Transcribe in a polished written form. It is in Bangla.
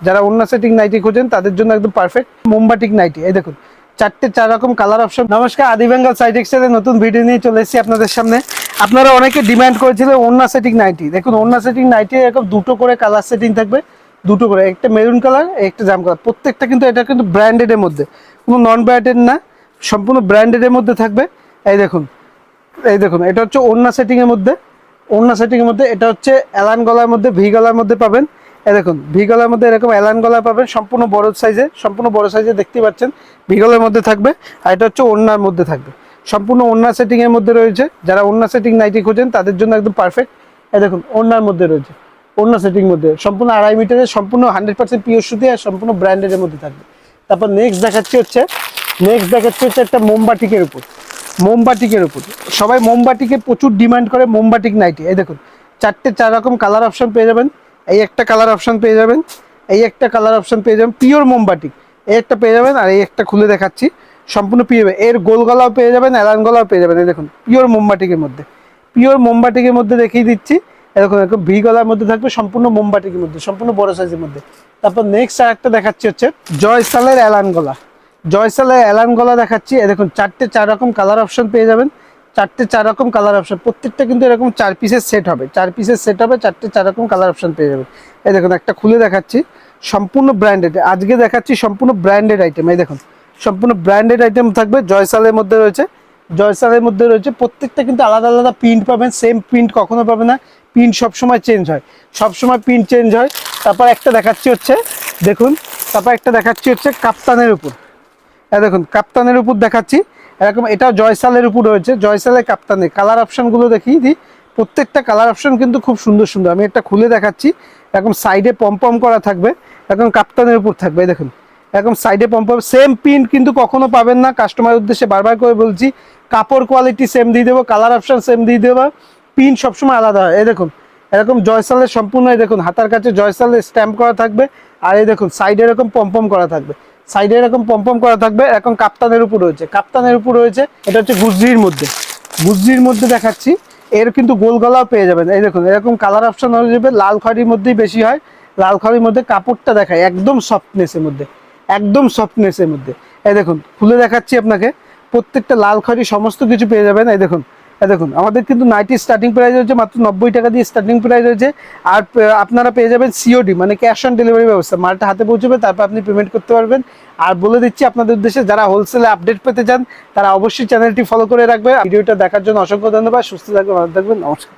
যারা ওন্না সেটিং নাইটি খোঁজেন তাদের জন্য একদম পারফেক্ট। মোমবাটিক নাইটি, এই দেখুন চার রকম কালার অপশন। নমস্কার, আদি বেঙ্গল সাইড এক্সচেঞ্জের নতুন ভিডিও নিয়ে চলে এসেছি আপনাদের সামনে। আপনারা অনেকে ডিমান্ড করেছিলেন ওন্না সেটিং নাইটি। দেখুন ওন্না সেটিং নাইটি এরকম দুটো করে কালার সেটিং থাকবে, দুটো করে, একটা মেরুন কালার, একটা জাম কালার। প্রত্যেকটা কিন্তু এটা কিন্তু ব্র্যান্ডেডের মধ্যে, কোনো নন ব্র্যান্ডেড না, সম্পূর্ণ ব্র্যান্ডেডের মধ্যে থাকবে। এই দেখুন এটা হচ্ছে ওন্না সেটিং এর মধ্যে। ওন্না সেটিং এর মধ্যে এটা হচ্ছে অ্যালান গলার মধ্যে, ভি গলার মধ্যে পাবেন। এই দেখুন ভি গলার মধ্যে এরকম অ্যালান গলা পাবেন, সম্পূর্ণ বড় সাইজে দেখতে পাচ্ছেন, ভি গলার মধ্যে থাকবে। আর এটা হচ্ছে ওন্নার মধ্যে থাকবে, সম্পূর্ণ ওন্না সেটিং এর মধ্যে রয়েছে। যারা ওন্না সেটিং নাইটি খোঁজেন তাদের জন্য একদম পারফেক্ট। এই দেখুন ওন্নার মধ্যে রয়েছে, ওন্না সেটিং মধ্যে সম্পূর্ণ 2.5 মিটারের, সম্পূর্ণ 100% পিওর সুতি আর সম্পূর্ণ ব্র্যান্ডের মধ্যে থাকবে। তারপর নেক্সট দেখাচ্ছি হচ্ছে একটা মোমবাটিকের উপর। সবাই মোমবাটিকে প্রচুর ডিমান্ড করে, মোমবাটিক নাইটি। এই দেখুন 4 রকম কালার অপশন পেয়ে যাবেন। এই একটা কালার অপশন পেয়ে যাবেন, পিওর মোমবাটিক। এই একটা পেয়ে যাবেন, আর এই একটা খুলে দেখাচ্ছি, সম্পূর্ণ পিওর। এর গোল গলাও পেয়ে যাবেন, অ্যালান গলাও পেয়ে যাবেন। এই দেখুন পিওর মোমবাটিকের মধ্যে দেখিয়ে দিচ্ছি। এরকম ভি গলার মধ্যে থাকবে, সম্পূর্ণ মোমবাটিকের মধ্যে, সম্পূর্ণ বড় সাইজের মধ্যে। তারপর নেক্সট আর একটা দেখাচ্ছি হচ্ছে জয়সালের অ্যালান গলা দেখাচ্ছি। দেখুন 4 রকম কালার অপশন পেয়ে যাবেন, 4 রকম কালার অপশন। প্রত্যেকটা কিন্তু এরকম 4 পিসের সেট হবে, 4 রকম কালার অপশন পেয়ে যাবেন। এই দেখুন একটা খুলে দেখাচ্ছি, সম্পূর্ণ ব্র্যান্ডেড। আজকে দেখাচ্ছি সম্পূর্ণ ব্র্যান্ডেড আইটেম। এই দেখুন সম্পূর্ণ ব্র্যান্ডেড আইটেম থাকবে, জয়সালের মধ্যে রয়েছে। প্রত্যেকটা কিন্তু আলাদা প্রিন্ট পাবেন, সেম প্রিন্ট কখনো পাবে না। প্রিন্ট সবসময় চেঞ্জ হয়, তারপর একটা দেখাচ্ছি হচ্ছে কাপ্তানের উপর। দেখুন কাপ্তানের উপর দেখাচ্ছি, এরকম এটাও জয়সালের উপর রয়েছে, জয়সালের কাপ্তানের। কালার অপশনগুলো দেখিয়ে দিই, প্রত্যেকটা কালার অপশন কিন্তু খুব সুন্দর। আমি একটা খুলে দেখাচ্ছি, এরকম সাইডে পম করা থাকবে, এরকম কাপ্তানের উপর থাকবে। দেখুন এরকম সাইডে পম, সেম প্রিন্ট কিন্তু কখনো পাবেন না। কাস্টমারের উদ্দেশ্যে বারবার করে বলছি, কাপড় কোয়ালিটি সেম দিয়ে দেবো, কালার অপশন সেম দিয়ে দেবো, প্রিন্ট সবসময় আলাদা হয়। এই দেখুন এরকম জয়সালের সম্পূর্ণ, এই দেখুন হাতার কাছে জয়সালের স্ট্যাম্প করা থাকবে, আর এই দেখুন সাইডে এরকম পম করা থাকবে, এরকম কাপ্তানের উপর রয়েছে। এটা হচ্ছে গুজরির মধ্যে দেখাচ্ছি। এর কিন্তু গোল গলাও পেয়ে যাবেন। এই দেখুন এরকম কালার অপশন হয়ে যাবে, লাল খয়েরির মধ্যেই বেশি হয়। লাল খয়েরির মধ্যে কাপড়টা দেখায় একদম সফটনেসের মধ্যে, এই দেখুন খুলে দেখাচ্ছি আপনাকে। প্রত্যেকটা লাল খয়েরি সমস্ত কিছু পেয়ে যাবেন। এই দেখুন আমাদের কিন্তু নাইটি স্টার্টিং প্রাইস হচ্ছে মাত্র 90 টাকা দিয়ে স্টার্টিং প্রাইস হয়েছে। আর আপনারা পেয়ে যাবেন সিওডি, মানে ক্যাশ অন ডেলিভারি ব্যবস্থা। মালটা হাতে পৌঁছবে, তারপর আপনি পেমেন্ট করতে পারবেন। আর বলে দিচ্ছি আপনাদের উদ্দেশ্যে, যারা হোলসেলে আপডেট পেতে চান তারা অবশ্যই চ্যানেলটি ফলো করে রাখবেন। ভিডিওটা দেখার জন্য অসংখ্য ধন্যবাদ। সুস্থ থাকবেন, ভালো থাকবেন, নমস্কার।